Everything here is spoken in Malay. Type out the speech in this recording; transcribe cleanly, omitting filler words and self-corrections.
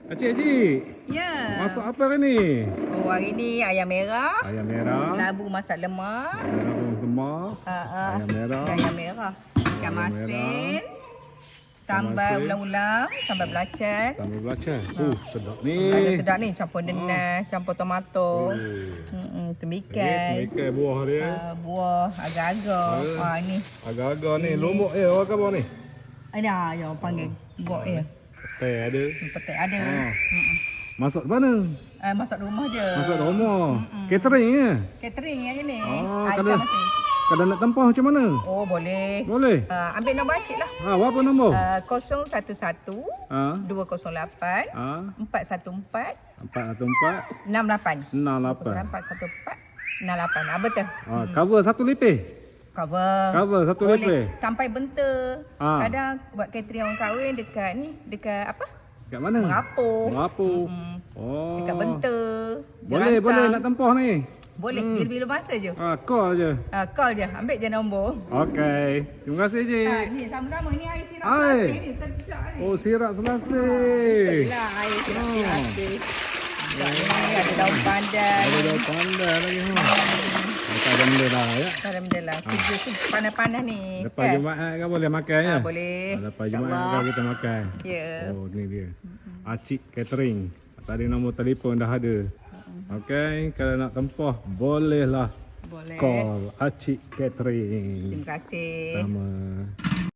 Cik. Ya. Masak apa hari ni? Oh, hari ni ayam merah. Ayam merah. Labu masak lemak. Ayam lemak. Ayam merah. Ayam merah. Ikan masin. Sambal ulang-ulang. Sambal belacan. Sambal belacan. Sedap ni. Ada sedap ni. Campur nenas. Campur tomato. Tembikai. Tembikai buah dia. Buah agar-agar. Ni. Agar-agar ni. Lombok orang apa ni? Ada yang panggil buah Petai ada. petai ada. Masak di mana? Masak rumah je. Masak di rumah. Catering ke? Catering hari ni. Kalau kalau nak tempah macam mana? Oh, boleh. Boleh. Ambil nombor acik lah. Berapa nombor? 011 Ha? 208 Ha? 414 414 68. 68. 414 68. Betul. Cover satu lepeh. Cover satu Boleh. lepeh. Sampai bentar. Ah. Kadang buat catering orang kahwin dekat ni, dekat apa? Kat mana? Merapu. Merapu. Oh. Dekat bentar. Boleh, boleh nak tempah ni. Boleh. Bila-bila masa je. Call je. Call je. Ambil je nombor. Okey. Terima kasih, Cik. Ni sama-sama. Ni air sirap Air. selasih ni. Sedap ni. Oh, sirap selasih. Itulah air sirap selasih. Sedap ni. Ada daun pandan. Ada daun pandai lagi. Tak ada benda dah ya. Alhamdulillah. Sejuk tu panas-panas ni. Lepas Jumaat kan boleh makan ya? Boleh. Lepas Jumaat kan kita makan. Ya. Oh, ni dia. Acik Catering. Tadi nombor telefon dah ada. Okey, kalau nak tempah bolehlah Boleh. call Acik Catering. Terima kasih. Sama.